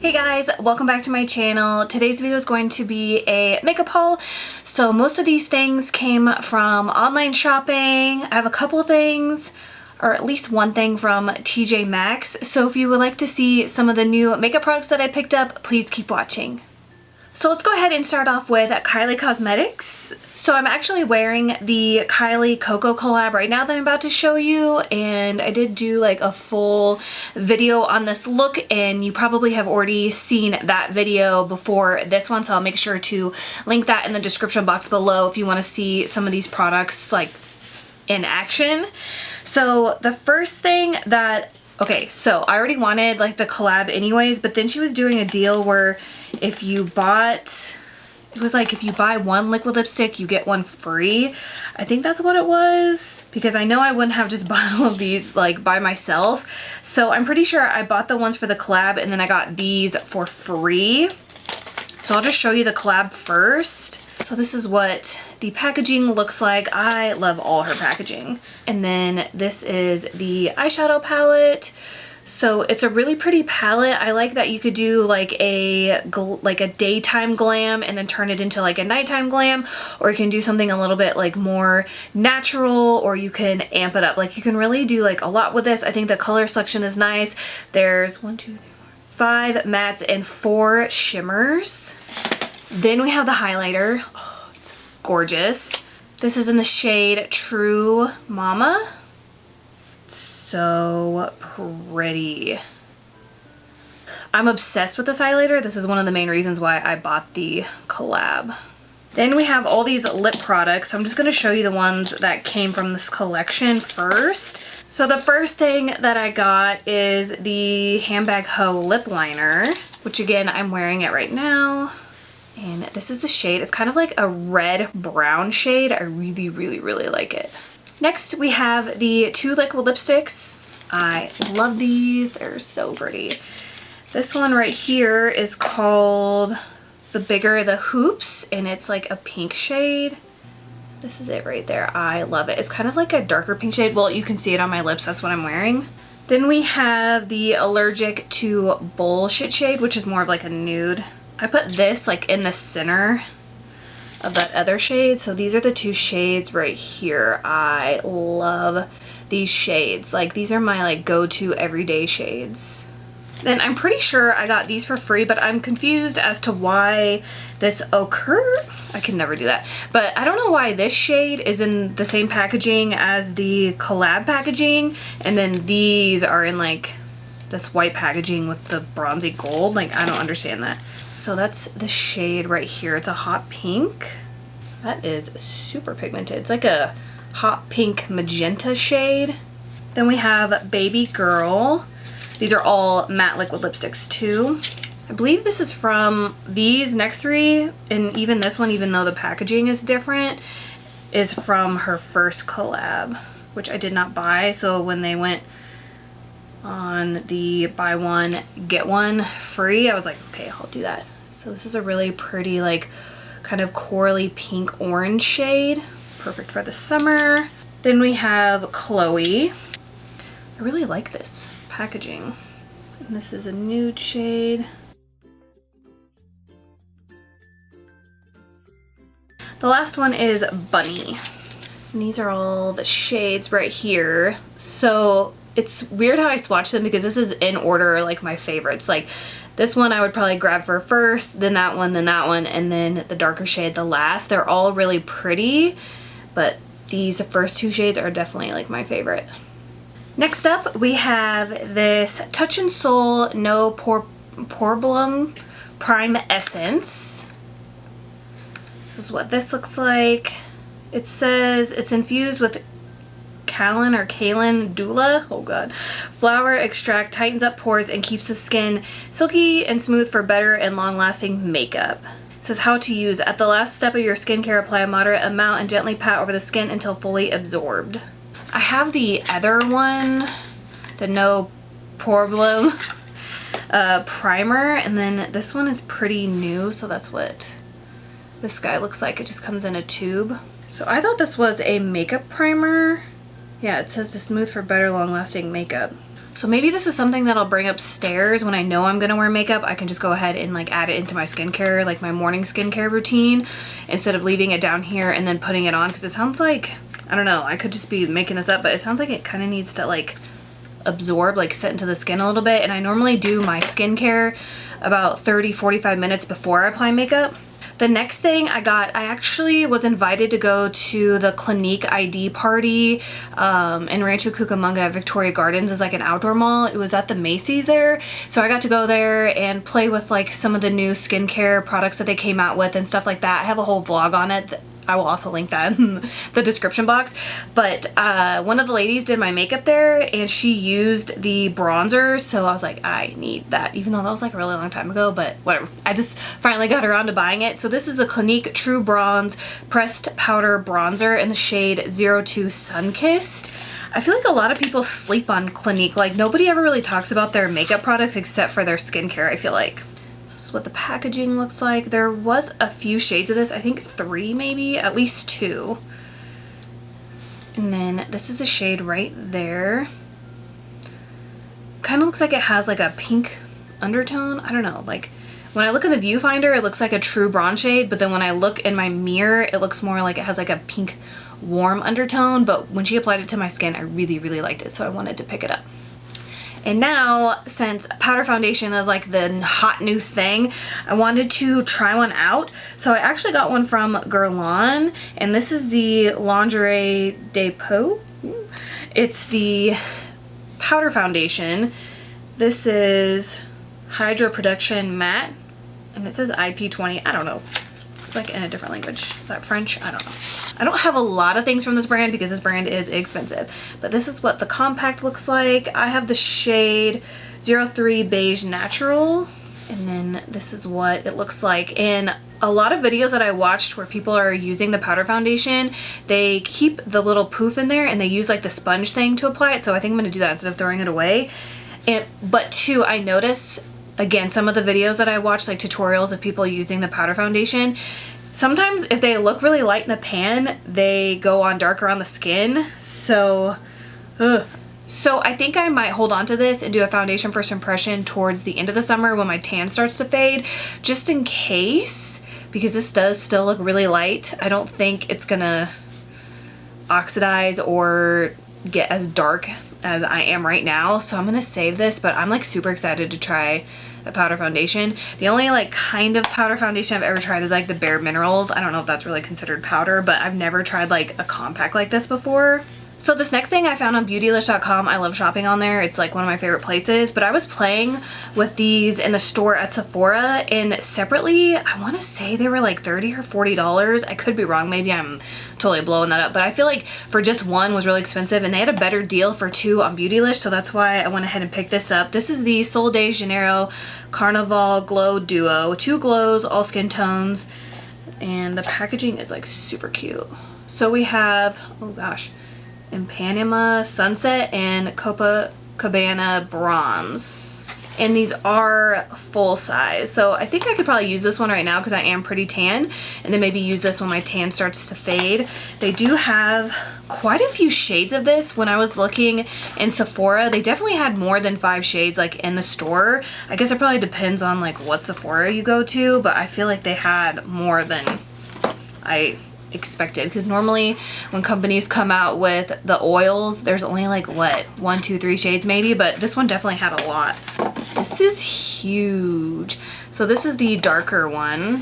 Hey guys, welcome back to my channel. Today's video is going to be a makeup haul. So most of these things came from online shopping. I have a couple things, or at least one thing from TJ Maxx. So if you would like to see some of the new makeup products that I picked up, please keep watching. So let's go ahead and start off with Kylie Cosmetics. So I'm actually wearing the Kylie Koko collab right now that I'm about to show you, and I did do like a full video on this look, and you probably have already seen that video before this one, so I'll make sure to link that in the description box below if you want to see some of these products like in action. So the first thing that, okay, so I already wanted like the collab anyways, but then she was doing a deal where if you bought, it was like if you buy one liquid lipstick, you get one free. I think that's what it was, because I know I wouldn't have just bought all of these like by myself. So I'm pretty sure I bought the ones for the collab and then I got these for free. So I'll just show you the collab first. So this is what the packaging looks like. I love all her packaging. And then this is the eyeshadow palette. So it's a really pretty palette. I like that you could do like a daytime glam and then turn it into like a nighttime glam, or you can do something a little bit like more natural, or you can amp it up. Like you can really do like a lot with this. I think the color selection is nice. There's 5 mattes and 4 shimmers. Then we have the highlighter. Oh, it's gorgeous. This is in the shade True Mama. So pretty. I'm obsessed with this highlighter. This is one of the main reasons why I bought the collab. Then we have all these lip products. So I'm just going to show you the ones that came from this collection first. So the first thing that I got is the Handbag Ho lip liner, which again, I'm wearing it right now. And this is the shade. It's kind of like a red brown shade. I really, really, really like it. Next, we have the 2 liquid lipsticks. I love these. They're so pretty. This one right here is called The Bigger the Hoops, and it's like a pink shade. This is it right there. I love it. It's kind of like a darker pink shade. Well, you can see it on my lips. That's what I'm wearing. Then we have the Allergic to Bullshit shade, which is more of like a nude. I put this like in the center of that other shade. So these are the 2 shades right here. I love these shades. Like these are my like go-to everyday shades. Then I'm pretty sure I got these for free, but I'm confused as to why this Okurrr, I can never do that, but I don't know why this shade is in the same packaging as the collab packaging, and then these are in like this white packaging with the bronzy gold. Like I don't understand that. So that's the shade right here. It's a hot pink. That is super pigmented. It's like a hot pink magenta shade. Then we have Baby Girl. These are all matte liquid lipsticks too. I believe this is from these next 3, and even this one, even though the packaging is different, is from her first collab, which I did not buy. So when they went on the buy one get one free, I was like, okay, I'll do that. So this is a really pretty like kind of corally pink orange shade, perfect for the summer. Then we have Khloe. I really like this packaging, and this is a nude shade. The last one is Bunny, and these are all the shades right here. So it's weird how I swatch them because this is in order like my favorites. Like this one I would probably grab for first, then that one, and then the darker shade the last. They're all really pretty, but these first 2 shades are definitely like my favorite. Next up, we have this Touch in Sol No Poreblem Prime Essence. This is what this looks like. It says it's infused with Calendula, oh god, flower extract, tightens up pores and keeps the skin silky and smooth for better and long-lasting makeup. It says how to use. At the last step of your skincare, apply a moderate amount and gently pat over the skin until fully absorbed. I have the other one, the No Poreblem primer, and then this one is pretty new, so that's what this guy looks like. It just comes in a tube. So I thought this was a makeup primer. Yeah, it says to smooth for better long-lasting makeup. So maybe this is something that I'll bring upstairs when I know I'm gonna wear makeup. I can just go ahead and like add it into my skincare, like my morning skincare routine, instead of leaving it down here and then putting it on, because it sounds like, I don't know, I could just be making this up, but it sounds like it kind of needs to like absorb, like sit into the skin a little bit. And I normally do my skincare about 30-45 minutes before I apply makeup. The next thing I got, I actually was invited to go to the Clinique ID party in Rancho Cucamonga at Victoria Gardens. It's like an outdoor mall. It was at the Macy's there. So I got to go there and play with like some of the new skincare products that they came out with and stuff like that. I have a whole vlog on it. I will also link that in the description box. But one of the ladies did my makeup there and she used the bronzer. So I was like, I need that, even though that was like a really long time ago, but whatever. I just finally got around to buying it. So this is the Clinique True Bronze Pressed Powder Bronzer in the shade 02 Sunkissed. I feel like a lot of people sleep on Clinique. Like nobody ever really talks about their makeup products except for their skincare, I feel like. What the packaging looks like. There was a few shades of this, I think 3 maybe, at least 2. And then this is the shade right there. Kind of looks like it has like a pink undertone. I don't know, like when I look in the viewfinder it looks like a true bronze shade, but then when I look in my mirror it looks more like it has like a pink warm undertone. But when she applied it to my skin I really liked it, so I wanted to pick it up. And now, since powder foundation is like the hot new thing, I wanted to try one out. So I actually got one from Guerlain, and this is the Lingerie de Peau. It's the powder foundation. This is Hydro Production Matte, and it says IP20. I don't know. It's like in a different language. Is that French? I don't know. I don't have a lot of things from this brand because this brand is expensive, but this is what the compact looks like. I have the shade 03 Beige Natural, and then this is what it looks like. In a lot of videos that I watched where people are using the powder foundation, they keep the little poof in there and they use like the sponge thing to apply it, so I think I'm going to do that instead of throwing it away. But too, I notice, again, some of the videos that I watch, like tutorials of people using the powder foundation, sometimes if they look really light in the pan, they go on darker on the skin. So I think I might hold on to this and do a foundation first impression towards the end of the summer when my tan starts to fade, just in case, because this does still look really light. I don't think it's gonna oxidize or get as dark as I am right now, so I'm gonna save this. But I'm like super excited to try a powder foundation. The only like kind of powder foundation I've ever tried is like the Bare Minerals. I don't know if that's really considered powder, but I've never tried like a compact like this before. So this next thing I found on beautylish.com. I love shopping on there. It's like one of my favorite places, but I was playing with these in the store at Sephora, and separately I want to say they were like $30 or $40. I could be wrong. Maybe I'm totally blowing that up, but I feel like for just one was really expensive, and they had a better deal for 2 on Beautylish, so that's why I went ahead and picked this up. This is the Sol de Janeiro Carnaval Glow Duo. 2 glows, all skin tones, and the packaging is like super cute. So we have, oh gosh, Ipanema Sunset and Copacabana Bronze. And these are full size. So I think I could probably use this one right now because I am pretty tan, and then maybe use this when my tan starts to fade. They do have quite a few shades of this. When I was looking in Sephora, they definitely had more than 5 shades like in the store. I guess it probably depends on like what Sephora you go to, but I feel like they had more than I expected, because normally when companies come out with the oils, there's only like what, 1, 2, 3 shades maybe, but this one definitely had a lot. This is huge. So this is the darker one.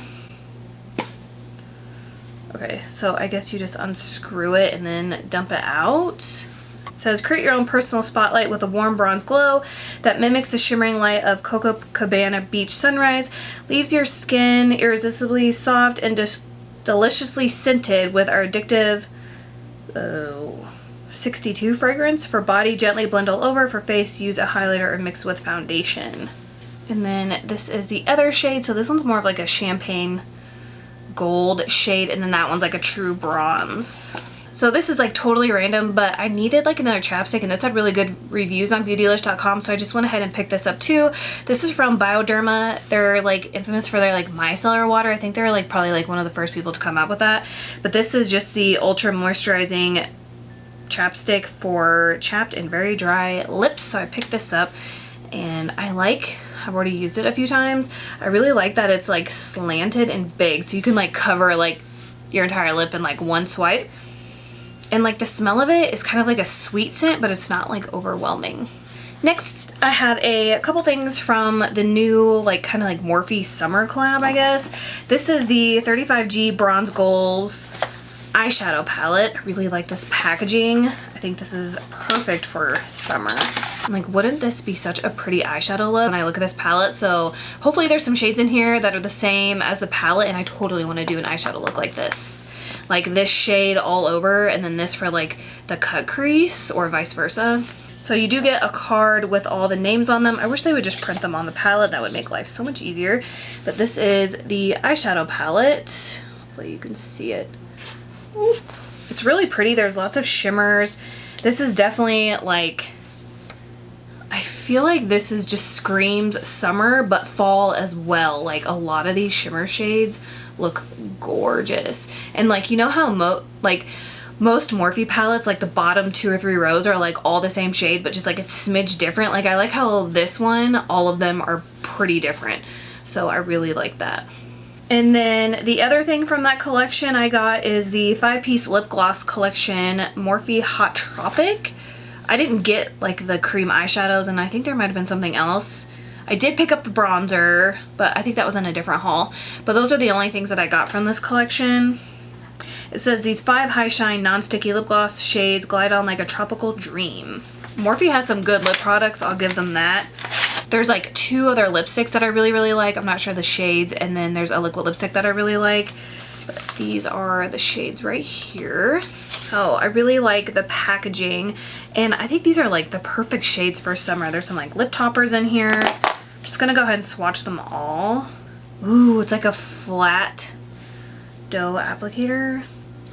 Okay, so I guess you just unscrew it and then dump it out. It says, create your own personal spotlight with a warm bronze glow that mimics the shimmering light of Copacabana Beach sunrise, leaves your skin irresistibly soft and deliciously scented with our addictive 62 fragrance. For body, gently blend all over. For face, use a highlighter or mix with foundation. And then this is the other shade. So this one's more of like a champagne gold shade, and then that one's like a true bronze. So this is like totally random, but I needed like another chapstick, and this had really good reviews on beautylish.com, so I just went ahead and picked this up too. This is from BIODERMA. They're like infamous for their like micellar water. I think they're like probably like one of the first people to come out with that. But this is just the ultra moisturizing chapstick for chapped and very dry lips. So I picked this up and I've already used it a few times. I really like that it's like slanted and big, so you can like cover like your entire lip in like one swipe. And like the smell of it is kind of like a sweet scent, but it's not like overwhelming. Next, I have a couple things from the new like kind of like Morphe summer collab, I guess. This is the 35G Bronze Goals eyeshadow palette. I really like this packaging. I think this is perfect for summer. I'm like, wouldn't this be such a pretty eyeshadow look when I look at this palette? So hopefully there's some shades in here that are the same as the palette, and I totally want to do an eyeshadow look like this. Like this shade all over, and then this for like the cut crease, or vice versa. So you do get a card with all the names on them. I wish they would just print them on the palette. That would make life so much easier. But this is the eyeshadow palette. Hopefully you can see it. Ooh. It's really pretty. There's lots of shimmers. This is definitely like, I feel like this is just screams summer, but fall as well. Like a lot of these shimmer shades look gorgeous. And like, you know how most Morphe palettes, like the bottom 2 or 3 rows are like all the same shade, but just like it's smidge different. Like I like how this one, all of them are pretty different. So I really like that. And then the other thing from that collection I got is the 5-piece lip gloss collection, Morphe Hot Tropic. I didn't get like the cream eyeshadows, and I think there might have been something else. I did pick up the bronzer, but I think that was in a different haul. But those are the only things that I got from this collection. It says these 5 high shine non-sticky lip gloss shades glide on like a tropical dream. Morphe has some good lip products, I'll give them that. There's like 2 other lipsticks that I really like. I'm not sure the shades, and then there's a liquid lipstick that I really like. But these are the shades right here. Oh, I really like the packaging, and I think these are like the perfect shades for summer. There's some like lip toppers in here. I'm just gonna go ahead and swatch them all. Ooh, it's like a flat dough applicator.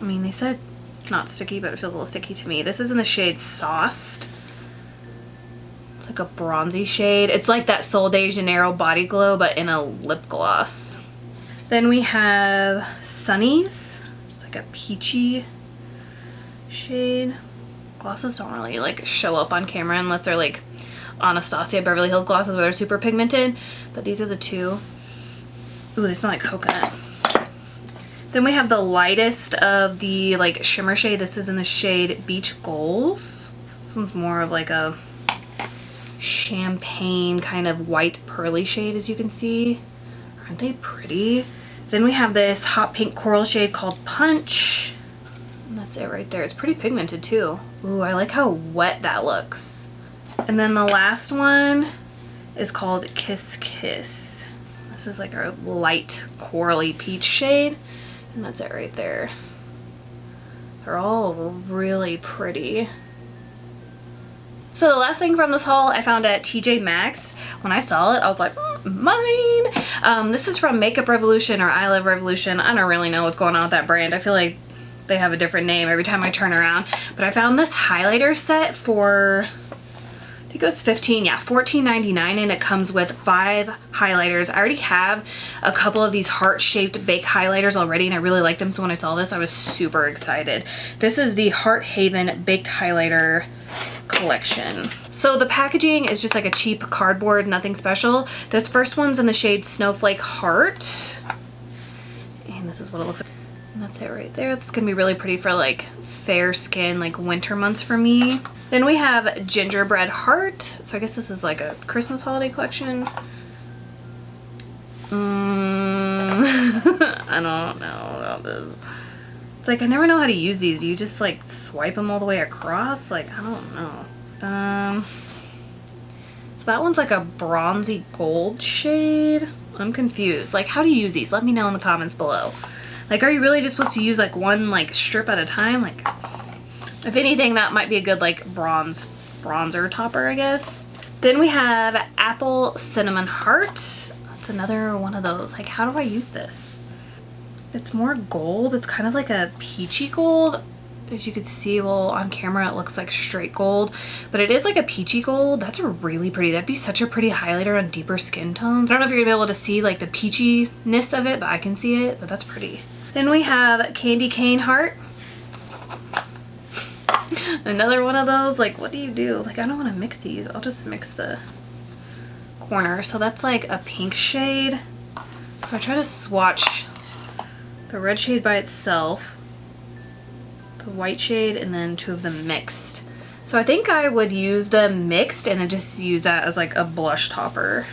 I mean, they said not sticky, but it feels a little sticky to me. This is in the shade Sauced. It's like a bronzy shade. It's like that Sol de Janeiro Body Glow, but in a lip gloss. Then we have Sunnies. It's like a peachy shade. Glosses don't really like show up on camera unless they're like Anastasia Beverly Hills glosses where they're super pigmented. But these are the 2. Ooh, they smell like coconut. Then we have the lightest of the like shimmer shade. This is in the shade Beach Goals. This one's more of like a champagne kind of white pearly shade, as you can see. Aren't they pretty? Then we have this hot pink coral shade called Punch. And that's it right there. It's pretty pigmented too. Ooh, I like how wet that looks. And then the last one is called Kiss Kiss. This is like a light corally peach shade. And that's it right there. They're all really pretty. So the last thing from this haul I found at TJ Maxx. When I saw it, I was like, mine! This is from Makeup Revolution or I Love Revolution. I don't really know what's going on with that brand. I feel like they have a different name every time I turn around. But I found this highlighter set for, I think it was $14.99, and it comes with 5 highlighters. I already have a couple of these heart-shaped baked highlighters already, and I really like them, so when I saw this I was super excited. This is the Heart Haven Baked Highlighter collection. So the packaging is just like a cheap cardboard, nothing special. This first one's in the shade Snowflake Heart, and this is what it looks like. And that's it right there. That's gonna be really pretty for like fair skin, like winter months for me. Then we have Gingerbread Heart. So I guess this is like a Christmas holiday collection. I don't know about this. It's like I never know how to use these. Do you just like swipe them all the way across? Like, I don't know. So that one's like a bronzy gold shade. I'm confused. Like, how do you use these? Let me know in the comments below. Like, are you really just supposed to use like one like strip at a time? Like, if anything, that might be a good like bronzer topper, I guess. Then we have Apple Cinnamon Heart. That's another one of those. Like, how do I use this? It's more gold. It's kind of like a peachy gold. As you could see, well, on camera it looks like straight gold, but it is like a peachy gold. That's really pretty. That'd be such a pretty highlighter on deeper skin tones. I don't know if you're gonna be able to see like the peachiness of it, but I can see it, but that's pretty. Then we have Candy Cane Heart. Another one of those, like, what do you do? Like, I don't want to mix these. I'll just mix the corner. So that's like a pink shade. So I try to swatch the red shade by itself, the white shade, and then two of them mixed. So I think I would use the mixed and then just use that as like a blush topper.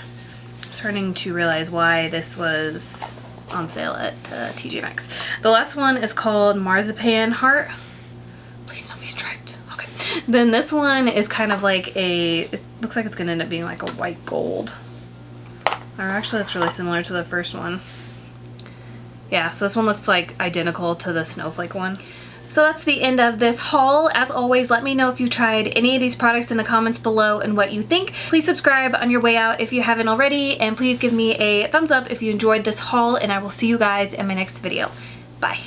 I'm starting to realize why this was on sale at TJ Maxx. The last one is called Marzipan Heart. Please don't be striped. Okay. Then this one is kind of like it looks like it's gonna end up being like a white gold. Or actually that's really similar to the first one. Yeah, so this one looks like identical to the snowflake one. So that's the end of this haul. As always, let me know if you tried any of these products in the comments below and what you think. Please subscribe on your way out if you haven't already, and please give me a thumbs up if you enjoyed this haul, and I will see you guys in my next video. Bye.